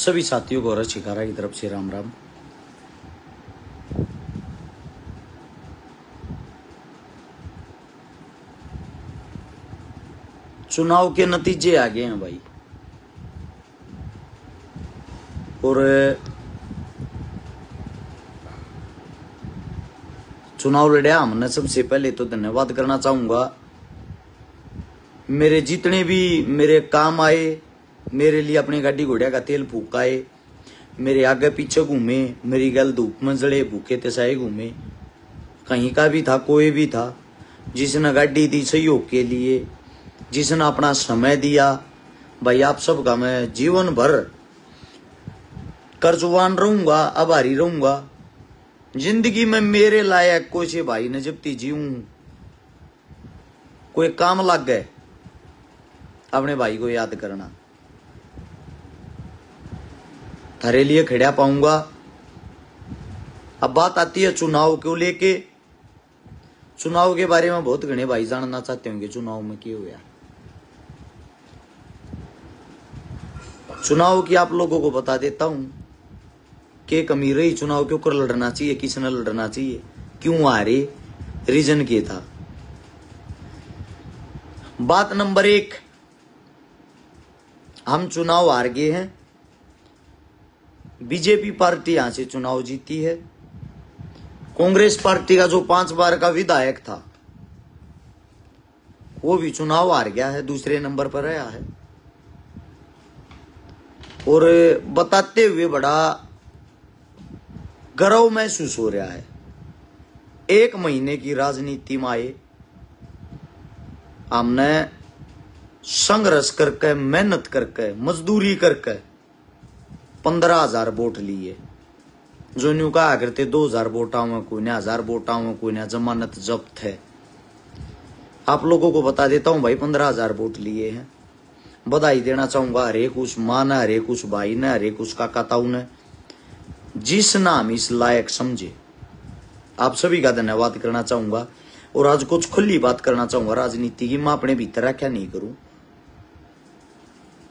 सभी साथियों को रच शिकारा की तरफ से राम राम। चुनाव के नतीजे आ गए हैं भाई, और चुनाव लड़ा हमने। सबसे पहले तो धन्यवाद करना चाहूंगा मेरे जितने भी मेरे काम आए, मेरे लिए अपनी गाड़ी घोड़िया का तेल फूकाए, मेरे आगे पीछे घूमे, मेरी गल धूप में जड़े भूखे तसाए घूमे, कहीं का भी था कोई भी था, जिसने गाड़ी दी सहयोग के लिए, जिसने अपना समय दिया, भाई आप सबका मैं जीवन भर कर्जवान रहूंगा, आभारी रहूंगा। जिंदगी में मेरे लायक कोई से भाई ने जब ती जीऊं, कोई काम लग गए, अपने भाई को याद करना, थारे लिए खड़ा पाऊंगा। अब बात आती है चुनाव को लेके। चुनाव के बारे में बहुत घने भाई जानना चाहते होंगे चुनाव में क्या हुआ। चुनाव की आप लोगों को बता देता हूं कि कमी रही, चुनाव के ऊपर लड़ना चाहिए, किसने लड़ना चाहिए, क्यों हारे, रीजन क्या था। बात नंबर 1, हम चुनाव हार गए हैं। बीजेपी पार्टी यहां से चुनाव जीती है। कांग्रेस पार्टी का जो 5 बार का विधायक था वो भी चुनाव हार गया है, दूसरे नंबर पर आया है। और बताते हुए बड़ा गर्व महसूस हो रहा है। 1 महीने की राजनीति में आए, हमने संघर्ष करके, मेहनत करके, मजदूरी करके 15,000 वोट लिए। जो न्यू कहा करते 2,000 वोटा में, कोई ने 1,000 वोटा में, कोई ने जमानत जब्त है। आप लोगों को बता देता हूं भाई, 15,000 वोट लिए हैं। बधाई देना चाहूंगा हरेक उस माँ ने, हरेक उस भाई ने, हरेक उस काका ताऊ ने, जिस नाम इस लायक समझे। आप सभी का धन्यवाद करना चाहूंगा। और आज कुछ खुली बात करना चाहूंगा राजनीति की, मैं अपने भीतर रखा नहीं करूं।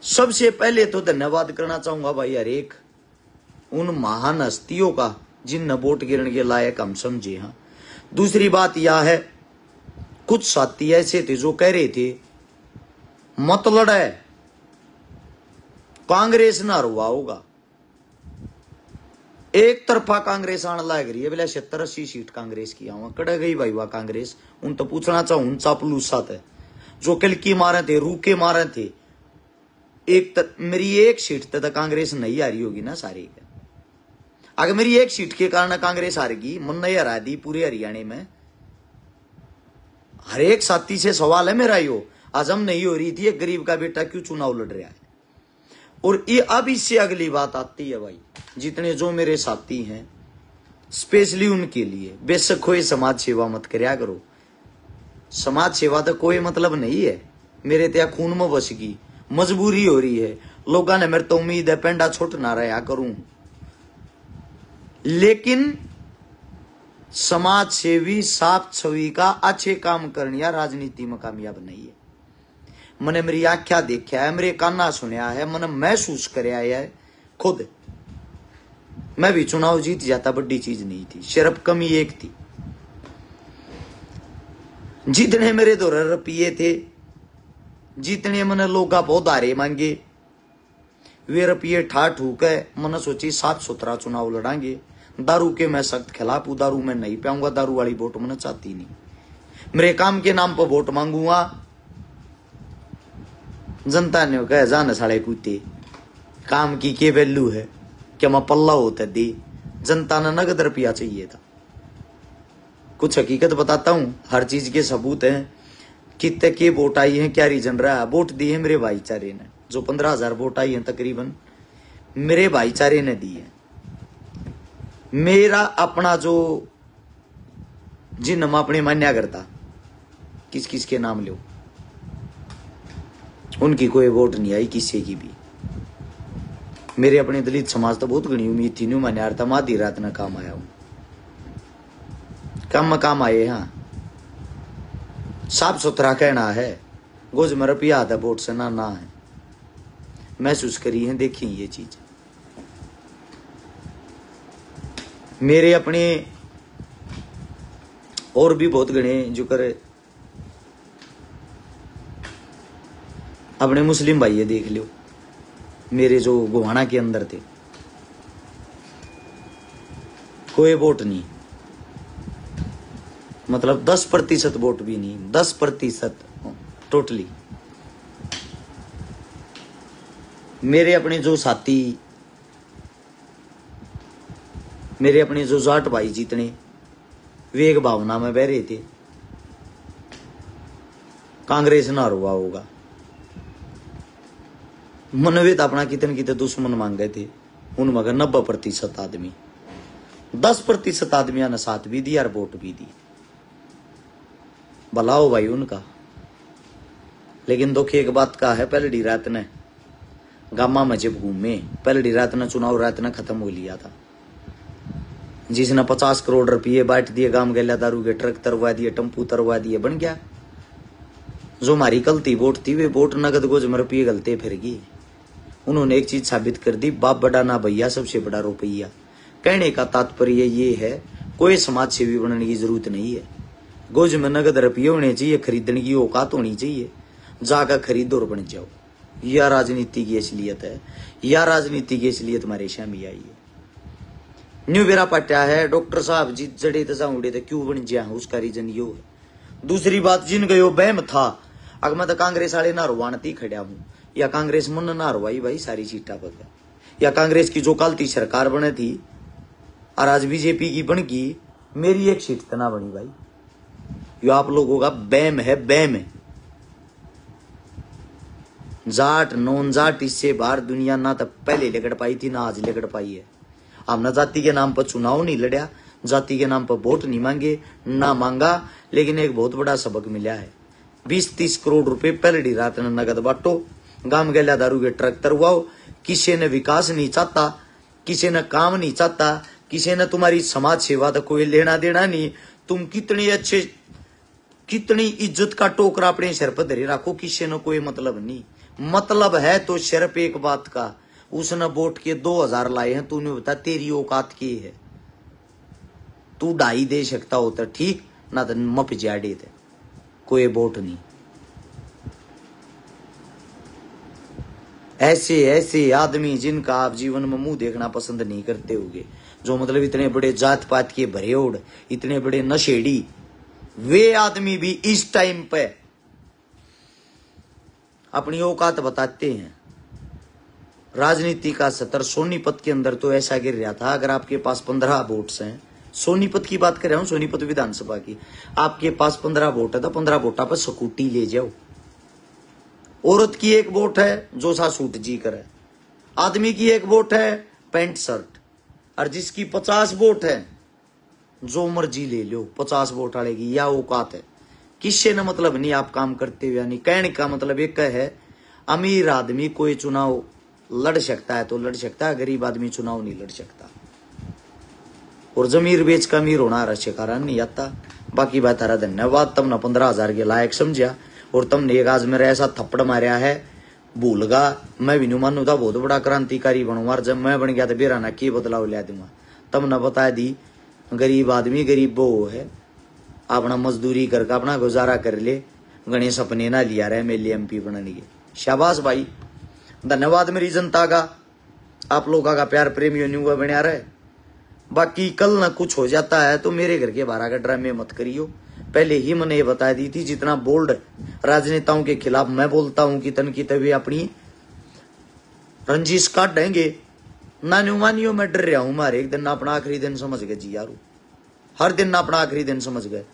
सबसे पहले तो धन्यवाद करना चाहूंगा भाई हरेक उन महान हस्तियों का जिनने वोट गिरने के लायक हम समझे। हाँ, दूसरी बात यह है, कुछ साथी ऐसे थे जो कह रहे थे मत लड़े, कांग्रेस ना रुआ होगा। एक तरफा कांग्रेस आने लग रही है, बोले 70-80 सीट कांग्रेस की आवा कड़ गई भाई वह कांग्रेस। उन तो पूछना चाहूं, उन चापलूसा थे जो किलकी मारे थे, रूके मारे थे। मेरी 1 सीट तो कांग्रेस नहीं आ रही होगी ना सारी के। अगर मेरी 1 सीट के कारण कांग्रेस हारेगी, मन नहीं हरा दी पूरे हरियाणा में। हर एक साथी से सवाल है मेरा, यो आजम नहीं हो रही थी, एक गरीब का बेटा क्यों चुनाव लड़ रहा है। और ये अब इससे अगली बात आती है भाई, जितने जो मेरे साथी हैं स्पेशली उनके लिए, बेशक कोई समाज सेवा मत करया करो। समाज सेवा तो कोई मतलब नहीं है, मेरे त्या खून में बस गई, मजबूरी हो रही है। लोगों ने मेरे तो उम्मीद है पेंडा छोट ना रहा करूं, लेकिन समाज सेवी साफ छवि का अच्छे काम करने या राजनीति में कामयाब नहीं है। मैंने मेरी आख्या देखा है, मेरे काना सुनया है, मैंने महसूस कराया है खुद। मैं भी चुनाव जीत जाता, बड़ी चीज नहीं थी, सिर्फ कमी एक थी, जितने मेरे दो रुपये थे, जितने मैंने लोग उधारे मांगे, वे रुपये ठाठ होके मैंने सोची साफ सुथरा चुनाव लड़ांगे। दारू के मैं सख्त खिलाफ हूं, दारू मैं नहीं पाऊंगा, दारू वाली वोट मैंने चाहती नहीं। मेरे काम के नाम पर वोट मांगूंगा। जनता ने कहा जाने साढ़े कुत्ते, काम की के वैल्यू है, क्या मैं पल्ला होता दे। जनता ने नगद रुपया चाहिए था। कुछ हकीकत बताता हूं, हर चीज के सबूत हैं, कितने के वोट आई है, क्या रीजन रहा है। वोट दिए मेरे भाईचारे ने, जो 15,000 वोट आई है तकरीबन मेरे भाईचारे ने दी है। मेरा अपना जो जिन हम अपने मान्या करता, किस किस के नाम लो, उनकी कोई वोट नहीं आई किसी की भी। मेरे अपने दलित समाज तो बहुत घनी उम्मीद थी, न्यू मैंने यार था आधी रात ना काम आया हूं, काम आए। हाँ, साफ सुथरा कहना है, गोज में रुपया आता वोट से ना है। महसूस करी है, देखी ये चीज। मेरे अपने और भी बहुत गणे जो करे अपने मुस्लिम भाई है, देख लो मेरे जो गोहाना के अंदर थे, कोई वोट नहीं, मतलब 10% वोट भी नहीं, 10% टोटली। मेरे अपने जो साथी, मेरे अपने जो जाट भाई जितने वे एक भावना में बह रहे थे कांग्रेस ना हुआ होगा, मनवेद अपना कितने कितने दुश्मन मांग गए थे, उन मगर 90% आदमी, 10% आदमियों ने साथ भी दी और वोट भी दी, भलाओ भाई उनका। लेकिन दुख एक बात का है, पहली रात ने गामा में जब घूमे, पहली रात ने चुनाव रात ने खत्म हो लिया था, जिसने 50 करोड़ रुपये बांट दिए, गांव गैला दारू के ट्रक तरवा दिए, टम्पू तरवा दिए, बन गया। जो हमारी गलती वोट थी, वे वोट नगद गोज में रुपये गलते फिर गई। उन्होंने एक चीज साबित कर दी, बाप बड़ा ना भैया, सबसे बड़ा रुपया। कहने का तात्पर्य ये है, कोई समाज सेवी बनने की जरूरत नहीं है, गोज में नगद रुपये होने चाहिए, खरीदने की औकात होनी चाहिए, जाकर खरीदो और बन जाओ। यह राजनीति की असलियत है, यह राजनीति की असलियत हमारे शामी आई है। न्यू बेरा पट्या है, डॉक्टर साहब जी जड़े तो उड़े थे, क्यों बन जाए, उसका रीजन यो है। दूसरी बात, जिन गयो बहम था, अगर मैं तो कांग्रेस वाले ना रुवानती खड़ा हूं, या कांग्रेस मन ना रुवाई भाई सारी सीटा पर, या कांग्रेस की जो कल थी सरकार बने थी और आज बीजेपी की बन गई, मेरी एक सीट तो ना बनी भाई। यो आप लोगों का बैम है, बैम है। जाट नॉन जाट इससे बाहर दुनिया ना तो पहले लेकर पाई थी, ना आज लेकर पाई है। हमने जाति के नाम पर चुनाव नहीं लड़ा, जाति के नाम पर वोट नहीं मांगे, ना मांगा, लेकिन एक बहुत बड़ा सबक मिला है। 20-30 करोड़ रुपए पहली रात ने नगद बांटो, गांव गैला दारू के ट्रक तरवाओ। किसी ने विकास नहीं चाहता, किसी ने काम नहीं चाहता, किसी ने तुम्हारी समाज सेवा तो कोई लेना देना नहीं। तुम कितनी अच्छे, कितनी इज्जत का टोकरा अपने सिर पर धरे रखो, किसी ने कोई मतलब नहीं। मतलब है तो सिर्फ एक बात का, उसने वोट के 2000 लाए हैं, तूने बता तेरी औकात की है। तू 2.5 दे सकता हो तो ठीक, ना तो मप जाड़े थे, कोई वोट नहीं। ऐसे ऐसे आदमी जिनका आप जीवन में मुंह देखना पसंद नहीं करते होगे, जो मतलब इतने बड़े जात पात के भरेउड़, इतने बड़े नशेड़ी, वे आदमी भी इस टाइम पे अपनी औकात बताते हैं। राजनीति का सतर सोनीपत के अंदर तो ऐसा गिर रहा था, अगर आपके पास 15 वोट्स हैं, सोनीपत की बात कर रहा हूं, सोनीपत विधानसभा की, आपके पास 15 वोट है तो 15 वोटा पर स्कूटी ले जाओ। औरत की एक वोट है जो सा सूट जी करे, आदमी की एक वोट है पैंट शर्ट, और जिसकी 50 वोट है जो मर्जी ले लो, 50 वोट वाले की या औकात है। किससे न मतलब नहीं आप काम करते हुए, यानी कहने का मतलब एक है, अमीर आदमी कोई चुनाव लड़ सकता है तो लड़ सकता है, गरीब आदमी चुनाव नहीं लड़ सकता। और जमीर बेच का अमीर होना रश्य कारण नहीं आता। बाकी बात हरा धन्यवाद, तुमने 15,000 के लायक समझा, और तुमने एक आज मेरा ऐसा थप्पड़ मारा है, भूलगा मैं भी नहीं मानू था बहुत बड़ा क्रांतिकारी बनूंगा, जब मैं बन गया तो बेराना की बदलाव ला दूंगा। तुमने बता दी गरीब आदमी गरीब वो है, अपना मजदूरी करके अपना गुजारा कर ले, गणेश अपने ना लिया रहे मेरे लिए MP बनने के। शाबाश भाई, धन्यवाद मेरी जनता का, आप लोगों का प्यार प्रेम यूं हुआ बना रहे। बाकी कल ना कुछ हो जाता है तो मेरे घर के बाहर का ड्रामे मत करियो, पहले ही मैंने ये बता दी थी। जितना बोल्ड राजनेताओं के खिलाफ मैं बोलता हूं कि तन की तभी अपनी रंजिश काट देंगे, ना नुमानियों में डर रहा हूं मारे, एक दिन ना अपना आखिरी दिन समझ गए जी यारू, हर दिन ना अपना आखिरी दिन समझ गए।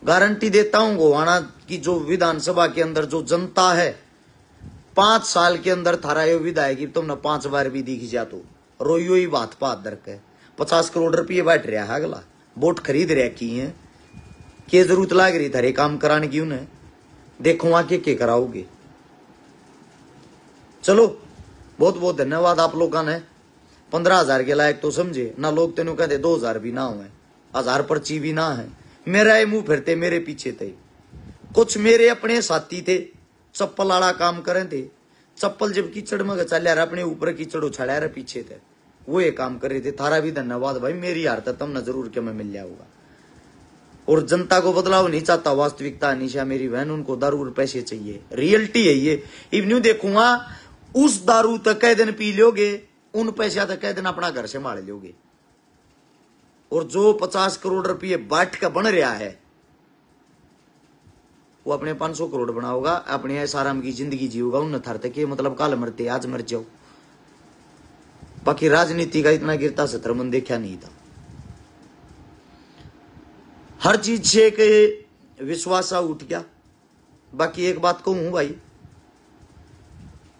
गारंटी देता हूं गोवाना की जो विधानसभा के अंदर जो जनता है, 5 साल के अंदर थारा यो विधायक तुमने 5 बार भी दिख जा तो रोइयो ही बात पात दर के 50 करोड़ रुपये बैठ रहा है, अगला वोट खरीद रहा की है, के जरूरत लाग रही थारे काम कराने की उन्हें, देखो आके के कराओगे। चलो बहुत बहुत धन्यवाद आप लोगों ने, 15,000 के लायक तो समझे ना, लोग तेनों कहते 2,000 भी ना हुए, 1000 पर्ची भी ना है, मेरा ये मुंह फिरते मेरे पीछे थे। कुछ मेरे अपने साथी थे, चप्पल आड़ा काम करे थे, चप्पल जब कीचड़ में चल रहा अपने ऊपर कीचड़ उछाड़ा रहे पीछे थे, वो ये काम कर रहे थे। थारा भी धन्यवाद भाई, मेरी हार तक तुमने जरूर क्या मैं मिल जाऊंगा। और जनता को बदलाव नहीं चाहता, वास्तविकता निशा मेरी बहन, उनको दारू और पैसे चाहिए, रियलिटी है ये। इव न्यू देखूंगा उस दारू तक कई दिन पी लोगे, उन पैसा तक कई दिन अपना घर से मार लोगे। और जो 50 करोड़ रुपये बाट का बन रहा है वो अपने 500 करोड़ बनाओगा, अपने ऐसा आराम की जिंदगी जीवगा। उन थर तक ये मतलब कल मरते आज मर जाओ। बाकी राजनीति का इतना गिरता सत्र मन देखा नहीं था। हर चीज से एक विश्वास उठ गया। बाकी एक बात कहूं भाई,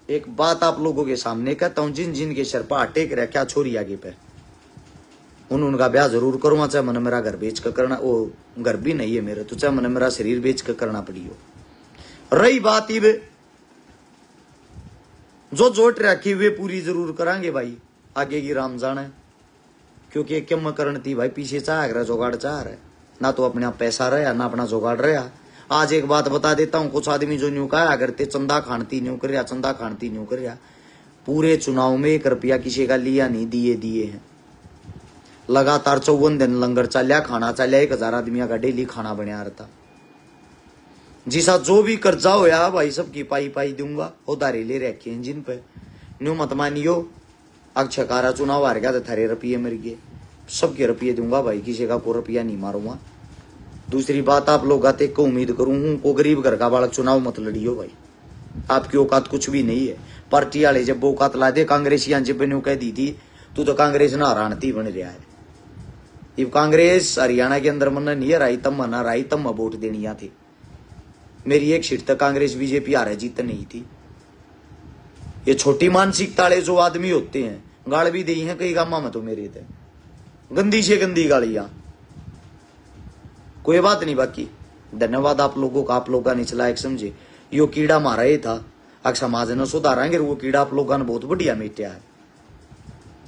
एक बात आप लोगों के सामने कहता हूं, जिन जिन के सर पर टेक रहा क्या छोरी आगे पे, उनका ब्याह जरूर करूंगा, चाहे मन मेरा घर बेच कर करना, वो घर भी नहीं है मेरे तो, चाहे मन मेरा शरीर बेच कर करना पड़ी हो। रही बात इब जो जोट रखी वे पूरी जरूर करांगे भाई, आगे की राम जाने। क्योंकि कम करण थी भाई, पीछे चाह रहा जोगाड़ चाह रहा है, ना तो अपने आप पैसा रहा ना अपना जोगाड़ रहा। आज एक बात बता देता हूं, कुछ आदमी जो न्यू कहा करते चंदा खानती न्यू कर रहा, चंदा खानती न्यू कर रहा, पूरे चुनाव में 1 रुपया किसी का लिया नहीं, दिए हैं। लगातार 54 दिन लंगर चलिया, खाना चलिया, 1000 आदमियों का डेली खाना बनया रहता। जिसा जो भी कर्जा होया भाई सबकी पाई पाई दूंगा, उधारी ले रखे हैं जिन पे। न्यू मत मानियो, अक्षय कारा चुनाव हार गया तो थारे रुपये मर गए, सबके रुपये दूंगा भाई, किसी का कोई रुपया नहीं मारूंगा। दूसरी बात, आप लोग आते को उम्मीद करूं हूं को गरीब घर का बालक चुनाव मत लड़ियो भाई, आपकी औकात कुछ भी नहीं है। पार्टी वाले जब औकात ला दे, कांग्रेसियां जब ने कह दी थी तू तो कांग्रेस ना हरानती बन रहा है। इब कांग्रेस हरियाणा के अंदर मन नहीं हराई, तब मन हराई, तब मैं वोट देनिया थी। मेरी एक सीट तक कांग्रेस बीजेपी हारे जीत नहीं थी। ये छोटी मानसिकता वाले जो आदमी होते हैं, गाल भी दी है कई गामा में तो मेरे थे, गंदी से गंदी गालियां, कोई बात नहीं। बाकी धन्यवाद आप लोगों का, आप लोगों का निचला एक समझे यो कीड़ा मारा ही था, अगर समाज ने सुधारेंगे वो कीड़ा आप लोगों ने बहुत बढ़िया मिटाया है।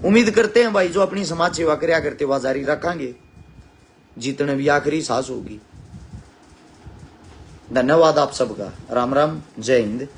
उम्मीद करते हैं भाई जो अपनी समाज सेवा करया करते वह जारी रखेंगे, जीतने भी आखिरी सांस होगी। धन्यवाद आप सबका, राम राम, जय हिंद।